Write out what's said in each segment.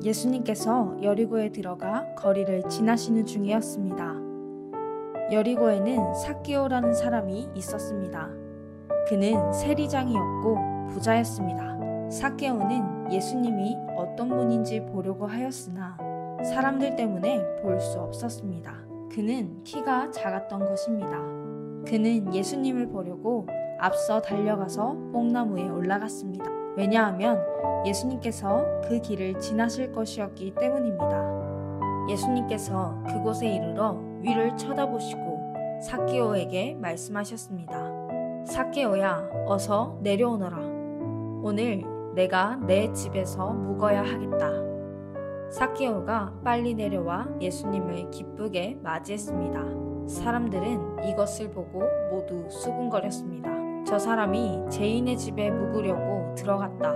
예수님께서 여리고에 들어가 거리를 지나시는 중이었습니다. 여리고에는 삭개오라는 사람이 있었습니다. 그는 세리장이었고 부자였습니다. 삭개오는 예수님이 어떤 분인지 보려고 하였으나 사람들 때문에 볼 수 없었습니다. 그는 키가 작았던 것입니다. 그는 예수님을 보려고 앞서 달려가서 뽕나무에 올라갔습니다. 왜냐하면 예수님께서 그 길을 지나실 것이었기 때문입니다. 예수님께서 그곳에 이르러 위를 쳐다보시고 삭개오에게 말씀하셨습니다. 삭개오야, 어서 내려오너라. 오늘 내가 내 집에서 묵어야 하겠다. 삭개오가 빨리 내려와 예수님을 기쁘게 맞이했습니다. 사람들은 이것을 보고 모두 수군거렸습니다. 저 사람이 죄인의 집에 묵으려고 들어갔다.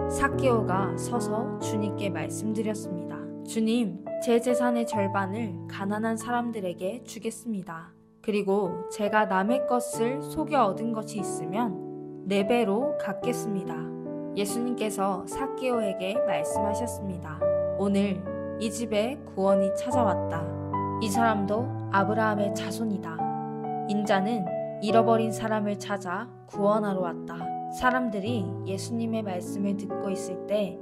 삭개오가 서서 주님께 말씀드렸습니다. 주님, 제 재산의 절반을 가난한 사람들에게 주겠습니다. 그리고 제가 남의 것을 속여 얻은 것이 있으면 4배로 갚겠습니다. 예수님께서 삭개오에게 말씀하셨습니다. 오늘 이 집에 구원이 찾아왔다. 이 사람도 아브라함의 자손이다. 인자는 잃어버린 사람을 찾아 구원하러 왔다. 사람들이 예수님의 말씀을 듣고 있을 때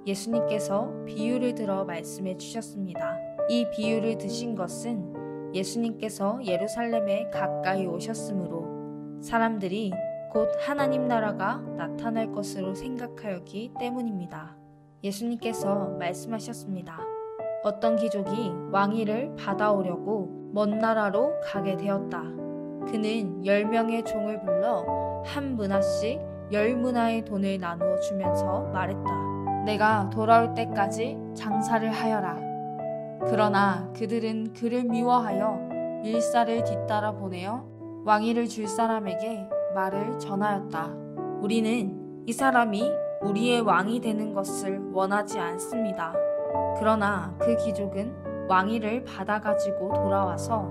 예수님께서 비유를 들어 말씀해 주셨습니다. 이 비유를 드신 것은 예수님께서 예루살렘에 가까이 오셨으므로 사람들이 곧 하나님 나라가 나타날 것으로 생각하였기 때문입니다. 예수님께서 말씀하셨습니다. 어떤 귀족이 왕위를 받아오려고 먼 나라로 가게 되었다. 그는 10명의 종을 불러 한 문화씩 10문화의 돈을 나누어 주면서 말했다. 내가 돌아올 때까지 장사를 하여라. 그러나 그들은 그를 미워하여 일사를 뒤따라 보내어 왕위를 줄 사람에게 말을 전하였다. 우리는 이 사람이 우리의 왕이 되는 것을 원하지 않습니다. 그러나 그 귀족은 왕위를 받아가지고 돌아와서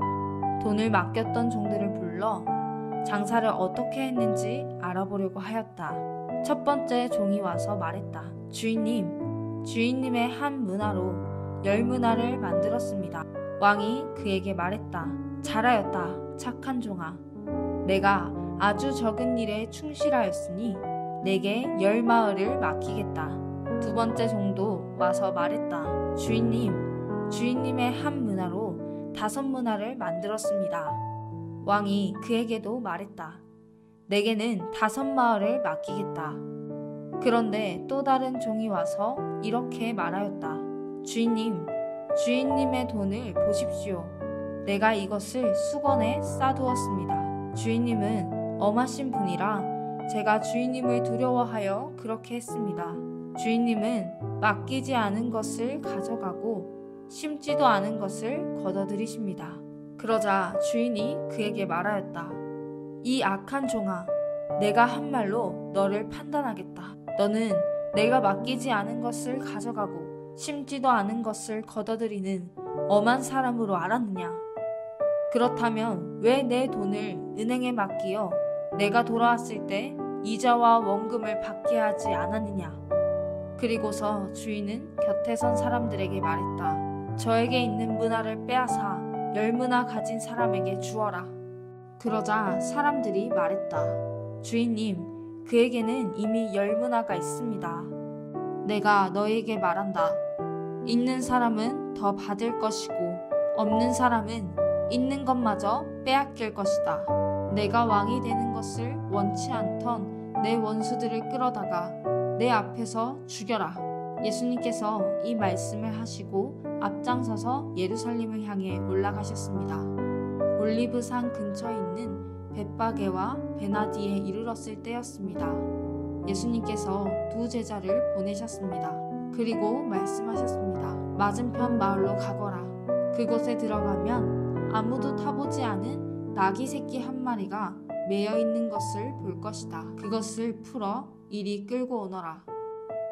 돈을 맡겼던 종들을 불러 장사를 어떻게 했는지 알아보려고 하였다. 첫 번째 종이 와서 말했다. 주인님, 주인님의 한 문화로 10문화를 만들었습니다. 왕이 그에게 말했다. 잘하였다, 착한 종아. 내가 아주 적은 일에 충실하였으니 내게 10마을을 맡기겠다. 두 번째 종도 와서 말했다. 주인님, 주인님의 한 문화로 5문화를 만들었습니다. 왕이 그에게도 말했다. 내게는 5마을을 맡기겠다. 그런데 또 다른 종이 와서 이렇게 말하였다. 주인님, 주인님의 돈을 보십시오. 내가 이것을 수건에 싸두었습니다. 주인님은 엄하신 분이라 제가 주인님을 두려워하여 그렇게 했습니다. 주인님은 맡기지 않은 것을 가져가고 심지도 않은 것을 걷어들이십니다. 그러자 주인이 그에게 말하였다. 이 악한 종아, 내가 한 말로 너를 판단하겠다. 너는 내가 맡기지 않은 것을 가져가고 심지도 않은 것을 걷어들이는 엄한 사람으로 알았느냐? 그렇다면 왜 내 돈을 은행에 맡기어 내가 돌아왔을 때 이자와 원금을 받게 하지 않았느냐? 그리고서 주인은 곁에 선 사람들에게 말했다. 저에게 있는 문화를 빼앗아 10문화 가진 사람에게 주어라. 그러자 사람들이 말했다. 주인님, 그에게는 이미 10문화가 있습니다. 내가 너에게 말한다. 있는 사람은 더 받을 것이고 없는 사람은 있는 것마저 빼앗길 것이다. 내가 왕이 되는 것을 원치 않던 내 원수들을 끌어다가 내 앞에서 죽여라. 예수님께서 이 말씀을 하시고 앞장서서 예루살렘을 향해 올라가셨습니다. 올리브산 근처에 있는 벳바게와 베나디에 이르렀을 때였습니다. 예수님께서 2 제자를 보내셨습니다. 그리고 말씀하셨습니다. 맞은편 마을로 가거라. 그곳에 들어가면 아무도 타보지 않은 나귀 새끼 한 마리가 매여 있는 것을 볼 것이다. 그것을 풀어 이리 끌고 오너라.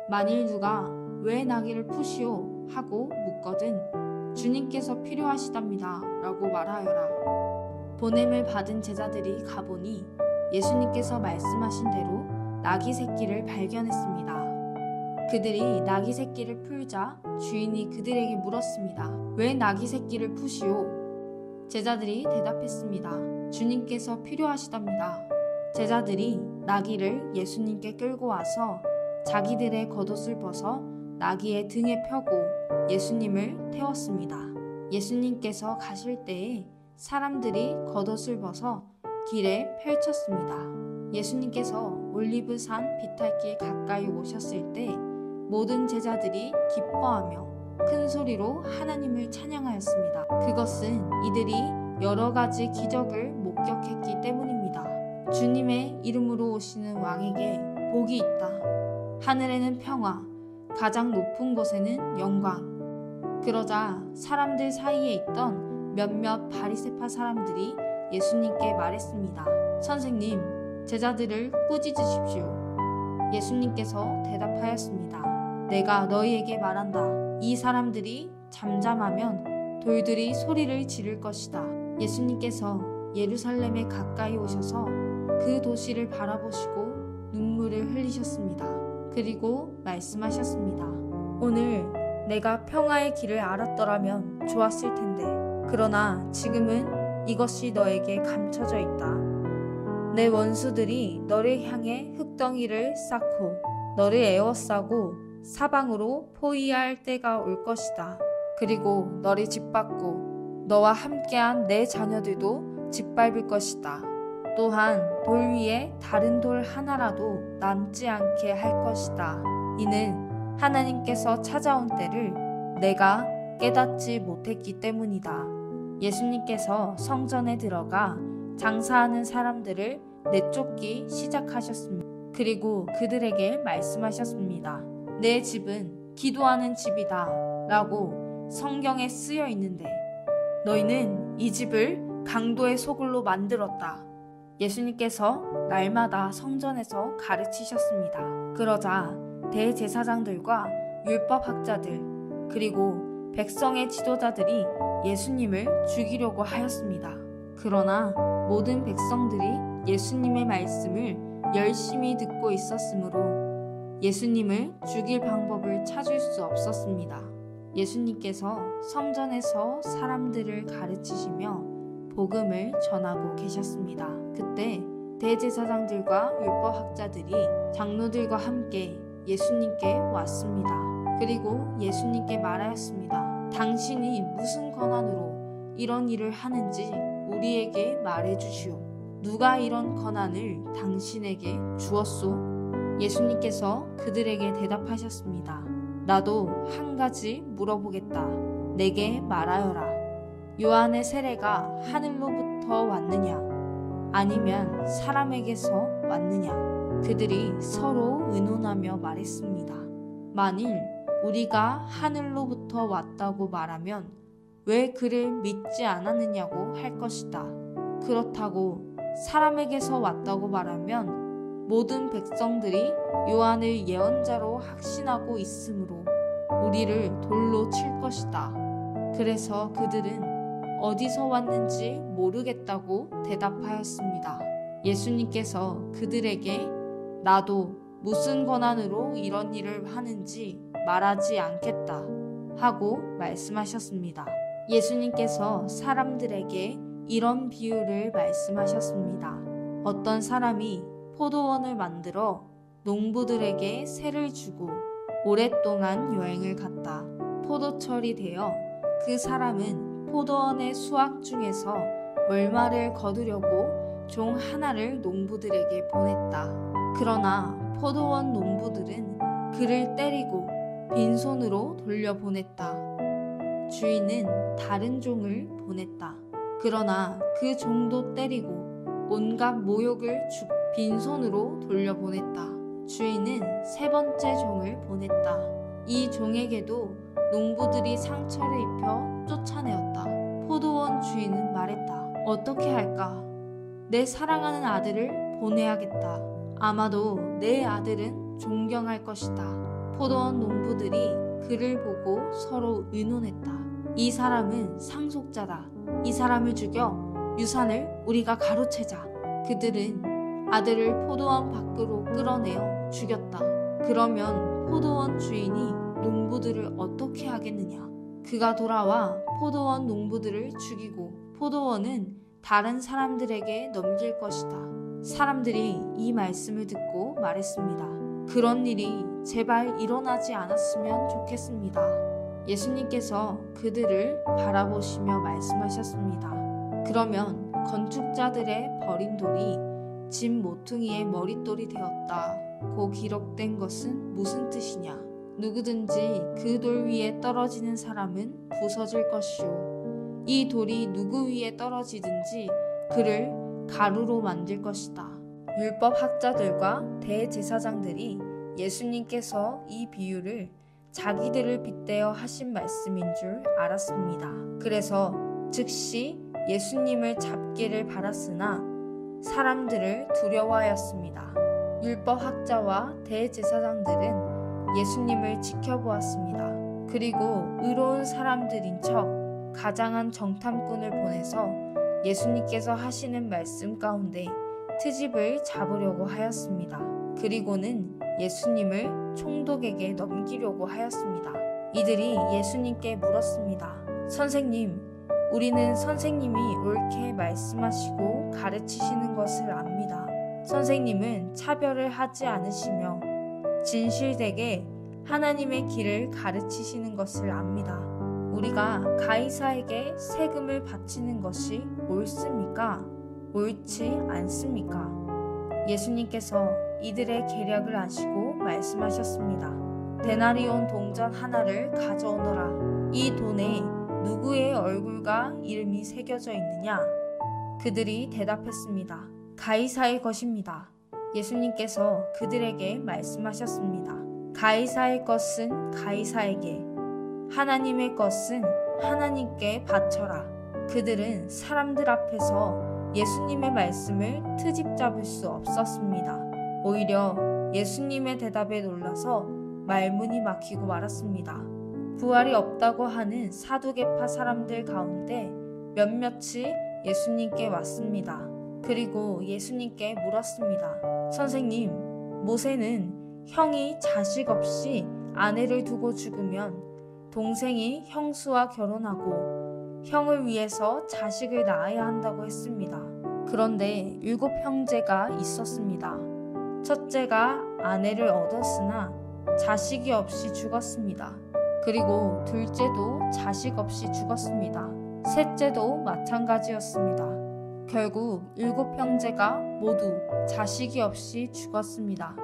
만일 누가 왜 나귀를 푸시오 하고 묻거든 주님께서 필요하시답니다 라고 말하여라. 보냄을 받은 제자들이 가보니 예수님께서 말씀하신 대로 나귀 새끼를 발견했습니다. 그들이 나귀 새끼를 풀자 주인이 그들에게 물었습니다. 왜 나귀 새끼를 푸시오? 제자들이 대답했습니다. 주님께서 필요하시답니다. 제자들이 나귀를 예수님께 끌고 와서 자기들의 겉옷을 벗어 나귀의 등에 펴고 예수님을 태웠습니다. 예수님께서 가실 때에 사람들이 겉옷을 벗어 길에 펼쳤습니다. 예수님께서 올리브산 비탈길 가까이 오셨을 때 모든 제자들이 기뻐하며 큰 소리로 하나님을 찬양하였습니다. 그것은 이들이 여러 가지 기적을 목격했기 때문입니다. 주님의 이름으로 오시는 왕에게 복이 있다. 하늘에는 평화, 가장 높은 곳에는 영광. 그러자 사람들 사이에 있던 몇몇 바리새파 사람들이 예수님께 말했습니다. 선생님, 제자들을 꾸짖으십시오. 예수님께서 대답하였습니다. 내가 너희에게 말한다. 이 사람들이 잠잠하면 돌들이 소리를 지를 것이다. 예수님께서 예루살렘에 가까이 오셔서 그 도시를 바라보시고 눈물을 흘리셨습니다. 그리고 말씀하셨습니다. 오늘 내가 평화의 길을 알았더라면 좋았을 텐데, 그러나 지금은 이것이 너에게 감춰져 있다. 내 원수들이 너를 향해 흙덩이를 쌓고 너를 에워싸고 사방으로 포위할 때가 올 것이다. 그리고 너를 짓밟고 너와 함께한 내 자녀들도 짓밟을 것이다. 또한 돌 위에 다른 돌 하나라도 남지 않게 할 것이다. 이는 하나님께서 찾아온 때를 내가 깨닫지 못했기 때문이다. 예수님께서 성전에 들어가 장사하는 사람들을 내쫓기 시작하셨습니다. 그리고 그들에게 말씀하셨습니다. 내 집은 기도하는 집이다 라고 성경에 쓰여 있는데 너희는 이 집을 강도의 소굴로 만들었다. 예수님께서 날마다 성전에서 가르치셨습니다. 그러자 대제사장들과 율법학자들 그리고 백성의 지도자들이 예수님을 죽이려고 하였습니다. 그러나 모든 백성들이 예수님의 말씀을 열심히 듣고 있었으므로 예수님을 죽일 방법을 찾을 수 없었습니다. 예수님께서 성전에서 사람들을 가르치시며 복음을 전하고 계셨습니다. 그때 대제사장들과 율법학자들이 장로들과 함께 예수님께 왔습니다. 그리고 예수님께 말하였습니다. 당신이 무슨 권한으로 이런 일을 하는지 우리에게 말해주시오. 누가 이런 권한을 당신에게 주었소? 예수님께서 그들에게 대답하셨습니다. 나도 한 가지 물어보겠다. 내게 말하여라. 요한의 세례가 하늘로부터 왔느냐? 아니면 사람에게서 왔느냐? 그들이 서로 의논하며 말했습니다. 만일 우리가 하늘로부터 왔다고 말하면 왜 그를 믿지 않았느냐고 할 것이다. 그렇다고 사람에게서 왔다고 말하면 모든 백성들이 요한을 예언자로 확신하고 있으므로 우리를 돌로 칠 것이다. 그래서 그들은 어디서 왔는지 모르겠다고 대답하였습니다. 예수님께서 그들에게 나도 무슨 권한으로 이런 일을 하는지 말하지 않겠다 하고 말씀하셨습니다. 예수님께서 사람들에게 이런 비유를 말씀하셨습니다. 어떤 사람이 포도원을 만들어 농부들에게 세를 주고 오랫동안 여행을 갔다. 포도철이 되어 그 사람은 포도원의 수확 중에서 얼마를 거두려고 종 하나를 농부들에게 보냈다. 그러나 포도원 농부들은 그를 때리고 빈손으로 돌려보냈다. 주인은 다른 종을 보냈다. 그러나 그 종도 때리고 온갖 모욕을 주고 빈손으로 돌려보냈다. 주인은 세 번째 종을 보냈다. 이 종에게도 농부들이 상처를 입혀 쫓아내었다. 포도원 주인은 말했다. 어떻게 할까? 내 사랑하는 아들을 보내야겠다. 아마도 내 아들은 존경할 것이다. 포도원 농부들이 그를 보고 서로 의논했다. 이 사람은 상속자다. 이 사람을 죽여 유산을 우리가 가로채자. 그들은 아들을 포도원 밖으로 끌어내어 죽였다. 그러면 포도원 주인이 농부들을 어떻게 하겠느냐. 그가 돌아와 포도원 농부들을 죽이고 포도원은 다른 사람들에게 넘길 것이다. 사람들이 이 말씀을 듣고 말했습니다. 그런 일이 제발 일어나지 않았으면 좋겠습니다. 예수님께서 그들을 바라보시며 말씀하셨습니다. 그러면 건축자들의 버린 돌이 집 모퉁이의 머릿돌이 되었다고 기록된 것은 무슨 뜻이냐? 누구든지 그 돌 위에 떨어지는 사람은 부서질 것이요 이 돌이 누구 위에 떨어지든지 그를 가루로 만들 것이다. 율법 학자들과 대제사장들이 예수님께서 이 비유를 자기들을 빗대어 하신 말씀인 줄 알았습니다. 그래서 즉시 예수님을 잡기를 바랐으나 사람들을 두려워하였습니다. 율법 학자와 대제사장들은 예수님을 지켜보았습니다. 그리고 의로운 사람들인 척 가장한 정탐꾼을 보내서 예수님께서 하시는 말씀 가운데 트집을 잡으려고 하였습니다. 그리고는 예수님을 총독에게 넘기려고 하였습니다. 이들이 예수님께 물었습니다. 선생님, 우리는 선생님이 옳게 말씀하시고 가르치시는 것을 압니다. 선생님은 차별을 하지 않으시며 진실되게 하나님의 길을 가르치시는 것을 압니다. 우리가 가이사에게 세금을 바치는 것이 옳습니까? 옳지 않습니까? 예수님께서 이들의 계략을 아시고 말씀하셨습니다. 데나리온 동전 하나를 가져오너라. 이 돈에 누구의 얼굴과 이름이 새겨져 있느냐? 그들이 대답했습니다. 가이사의 것입니다. 예수님께서 그들에게 말씀하셨습니다. 가이사의 것은 가이사에게, 하나님의 것은 하나님께 바쳐라. 그들은 사람들 앞에서 예수님의 말씀을 트집 잡을 수 없었습니다. 오히려 예수님의 대답에 놀라서 말문이 막히고 말았습니다. 부활이 없다고 하는 사두개파 사람들 가운데 몇몇이 예수님께 왔습니다. 그리고 예수님께 물었습니다. 선생님, 모세는 형이 자식 없이 아내를 두고 죽으면 동생이 형수와 결혼하고 형을 위해서 자식을 낳아야 한다고 했습니다. 그런데 7 형제가 있었습니다. 첫째가 아내를 얻었으나 자식이 없이 죽었습니다. 그리고 둘째도 자식 없이 죽었습니다. 셋째도 마찬가지였습니다. 결국 7 형제가 모두 자식이 없이 죽었습니다.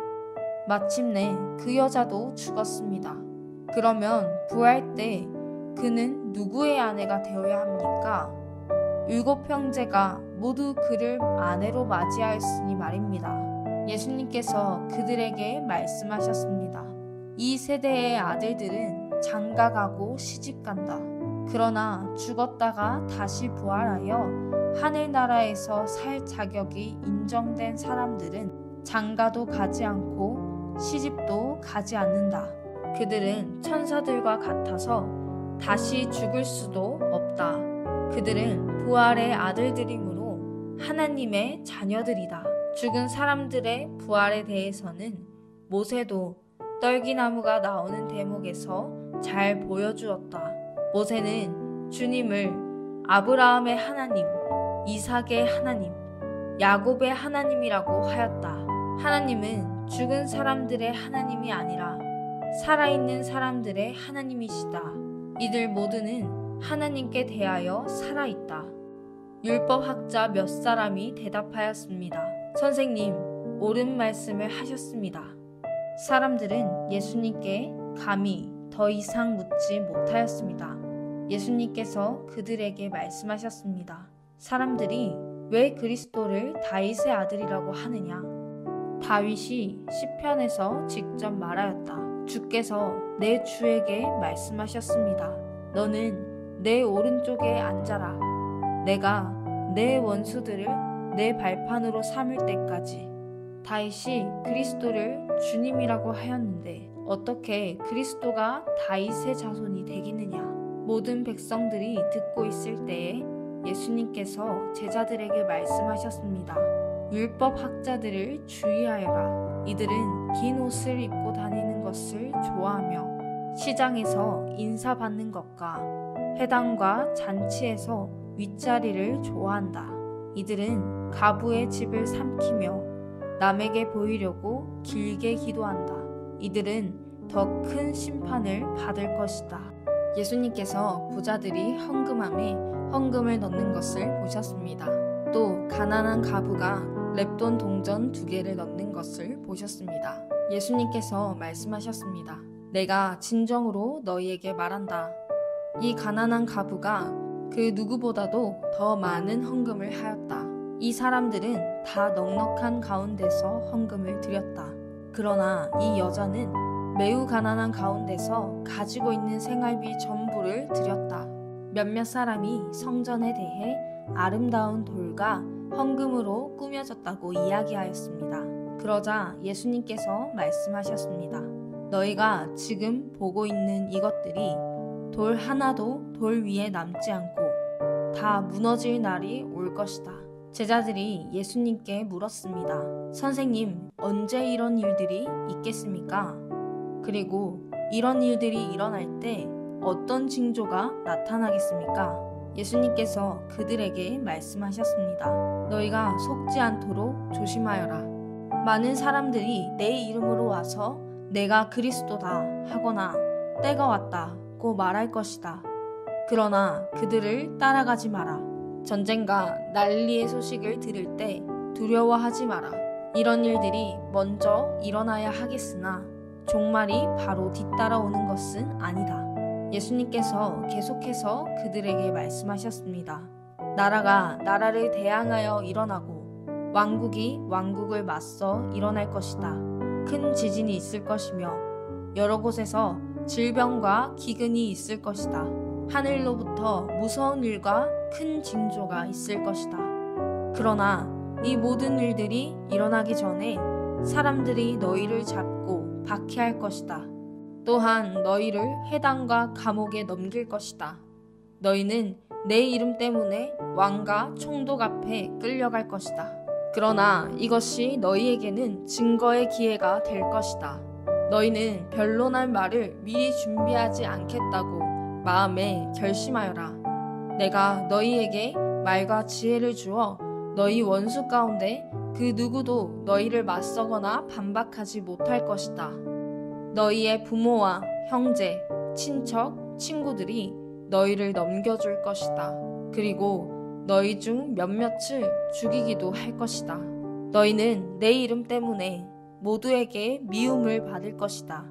마침내 그 여자도 죽었습니다. 그러면 부활 때 그는 누구의 아내가 되어야 합니까? 7 형제가 모두 그를 아내로 맞이하였으니 말입니다. 예수님께서 그들에게 말씀하셨습니다. 이 세대의 아들들은 장가가고 시집간다. 그러나 죽었다가 다시 부활하여 하늘나라에서 살 자격이 인정된 사람들은 장가도 가지 않고 시집도 가지 않는다. 그들은 천사들과 같아서 다시 죽을 수도 없다. 그들은 부활의 아들들이므로 하나님의 자녀들이다. 죽은 사람들의 부활에 대해서는 모세도 떨기나무가 나오는 대목에서 잘 보여주었다. 모세는 주님을 아브라함의 하나님, 이삭의 하나님, 야곱의 하나님이라고 하였다. 하나님은 죽은 사람들의 하나님이 아니라 살아있는 사람들의 하나님이시다. 이들 모두는 하나님께 대하여 살아있다. 율법학자 몇 사람이 대답하였습니다. 선생님, 옳은 말씀을 하셨습니다. 사람들은 예수님께 감히 더 이상 묻지 못하였습니다. 예수님께서 그들에게 말씀하셨습니다. 사람들이 왜 그리스도를 다윗의 아들이라고 하느냐? 다윗이 시편에서 직접 말하였다. 주께서 내 주에게 말씀하셨습니다. 너는 내 오른쪽에 앉아라. 내가 내 원수들을 내 발판으로 삼을 때까지. 다윗이 그리스도를 주님이라고 하였는데 어떻게 그리스도가 다윗의 자손이 되겠느냐? 모든 백성들이 듣고 있을 때에 예수님께서 제자들에게 말씀하셨습니다. 율법 학자들을 주의하여라. 이들은 긴 옷을 입고 다니는 것을 좋아하며 시장에서 인사받는 것과 회당과 잔치에서 윗자리를 좋아한다. 이들은 가부의 집을 삼키며 남에게 보이려고 길게 기도한다. 이들은 더 큰 심판을 받을 것이다. 예수님께서 부자들이 헌금함에 헌금을 넣는 것을 보셨습니다. 또 가난한 가부가 렙돈 동전 2개를 넣는 것을 보셨습니다. 예수님께서 말씀하셨습니다. 내가 진정으로 너희에게 말한다. 이 가난한 가부가 그 누구보다도 더 많은 헌금을 하였다. 이 사람들은 다 넉넉한 가운데서 헌금을 드렸다. 그러나 이 여자는 매우 가난한 가운데서 가지고 있는 생활비 전부를 드렸다. 몇몇 사람이 성전에 대해 아름다운 돌과 헌금으로 꾸며졌다고 이야기하였습니다. 그러자 예수님께서 말씀하셨습니다. 너희가 지금 보고 있는 이것들이 돌 하나도 돌 위에 남지 않고 다 무너질 날이 올 것이다. 제자들이 예수님께 물었습니다. 선생님, 언제 이런 일들이 있겠습니까? 그리고 이런 일들이 일어날 때 어떤 징조가 나타나겠습니까? 예수님께서 그들에게 말씀하셨습니다. 너희가 속지 않도록 조심하여라. 많은 사람들이 내 이름으로 와서 내가 그리스도다 하거나 때가 왔다고 말할 것이다. 그러나 그들을 따라가지 마라. 전쟁과 난리의 소식을 들을 때 두려워하지 마라. 이런 일들이 먼저 일어나야 하겠으나 종말이 바로 뒤따라오는 것은 아니다. 예수님께서 계속해서 그들에게 말씀하셨습니다. 나라가 나라를 대항하여 일어나고 왕국이 왕국을 맞서 일어날 것이다. 큰 지진이 있을 것이며 여러 곳에서 질병과 기근이 있을 것이다. 하늘로부터 무서운 일과 큰 징조가 있을 것이다. 그러나 이 모든 일들이 일어나기 전에 사람들이 너희를 잡고 박해할 것이다. 또한 너희를 회당과 감옥에 넘길 것이다. 너희는 내 이름 때문에 왕과 총독 앞에 끌려갈 것이다. 그러나 이것이 너희에게는 증거의 기회가 될 것이다. 너희는 변론할 말을 미리 준비하지 않겠다고 마음에 결심하여라. 내가 너희에게 말과 지혜를 주어 너희 원수 가운데 그 누구도 너희를 맞서거나 반박하지 못할 것이다. 너희의 부모와 형제, 친척, 친구들이 너희를 넘겨줄 것이다. 그리고 너희 중 몇몇을 죽이기도 할 것이다. 너희는 내 이름 때문에 모두에게 미움을 받을 것이다.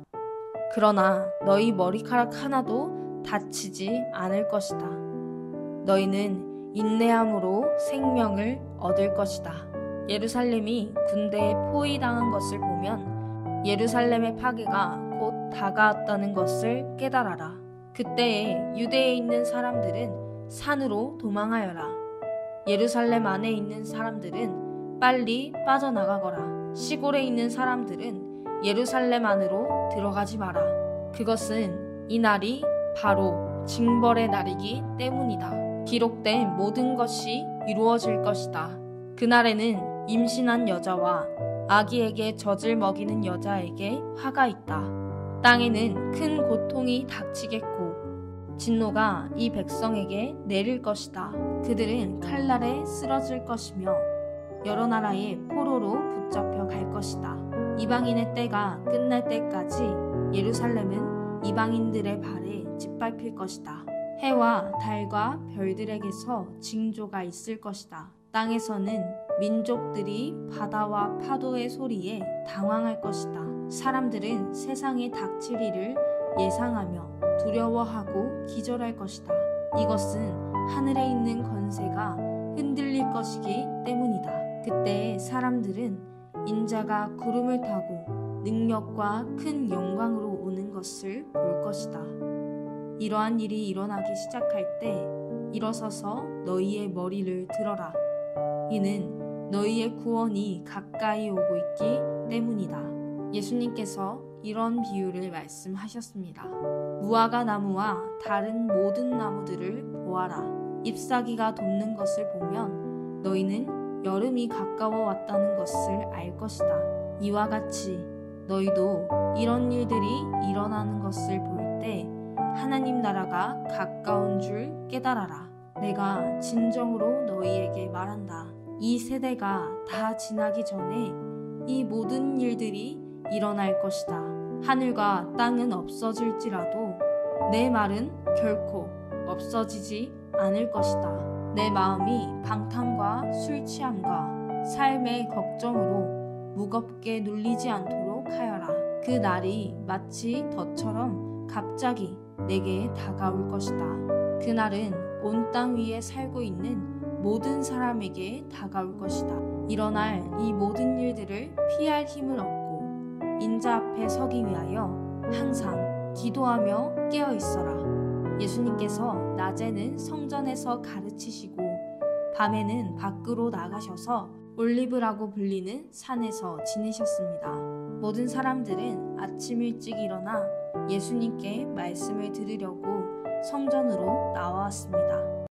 그러나 너희 머리카락 하나도 다치지 않을 것이다. 너희는 인내함으로 생명을 얻을 것이다. 예루살렘이 군대에 포위당한 것을 보면 예루살렘의 파괴가 곧 다가왔다는 것을 깨달아라. 그때에 유대에 있는 사람들은 산으로 도망하여라. 예루살렘 안에 있는 사람들은 빨리 빠져나가거라. 시골에 있는 사람들은 예루살렘 안으로 들어가지 마라. 그것은 이 날이 바로 징벌의 날이기 때문이다. 기록된 모든 것이 이루어질 것이다. 그날에는 임신한 여자와 아기에게 젖을 먹이는 여자에게 화가 있다. 땅에는 큰 고통이 닥치겠고 진노가 이 백성에게 내릴 것이다. 그들은 칼날에 쓰러질 것이며 여러 나라의 포로로 붙잡혀 갈 것이다. 이방인의 때가 끝날 때까지 예루살렘은 이방인들의 발에 짓밟힐 것이다. 해와 달과 별들에게서 징조가 있을 것이다. 땅에서는 민족들이 바다와 파도의 소리에 당황할 것이다. 사람들은 세상에 닥칠 일을 예상하며 두려워하고 기절할 것이다. 이것은 하늘에 있는 권세가 흔들릴 것이기 때문이다. 그때 사람들은 인자가 구름을 타고 능력과 큰 영광으로 오는 것을 볼 것이다. 이러한 일이 일어나기 시작할 때 일어서서 너희의 머리를 들어라. 이는 너희의 구원이 가까이 오고 있기 때문이다. 예수님께서 이런 비유를 말씀하셨습니다. 무화과 나무와 다른 모든 나무들을 보아라. 잎사귀가 돋는 것을 보면 너희는 여름이 가까워 왔다는 것을 알 것이다. 이와 같이 너희도 이런 일들이 일어나는 것을 볼 때 하나님 나라가 가까운 줄 깨달아라. 내가 진정으로 너희에게 말한다. 이 세대가 다 지나기 전에 이 모든 일들이 일어날 것이다. 하늘과 땅은 없어질지라도 내 말은 결코 없어지지 않을 것이다. 내 마음이 방탕과 술 취함과 삶의 걱정으로 무겁게 눌리지 않도록 하여라. 그 날이 마치 덫처럼 갑자기 내게 다가올 것이다. 그날은 온 땅 위에 살고 있는 모든 사람에게 다가올 것이다. 일어날 이 모든 일들을 피할 힘을 얻고 인자 앞에 서기 위하여 항상 기도하며 깨어 있어라. 예수님께서 낮에는 성전에서 가르치시고 밤에는 밖으로 나가셔서 올리브라고 불리는 산에서 지내셨습니다. 모든 사람들은 아침 일찍 일어나 예수님께 말씀을 들으려고 성전으로 나왔습니다.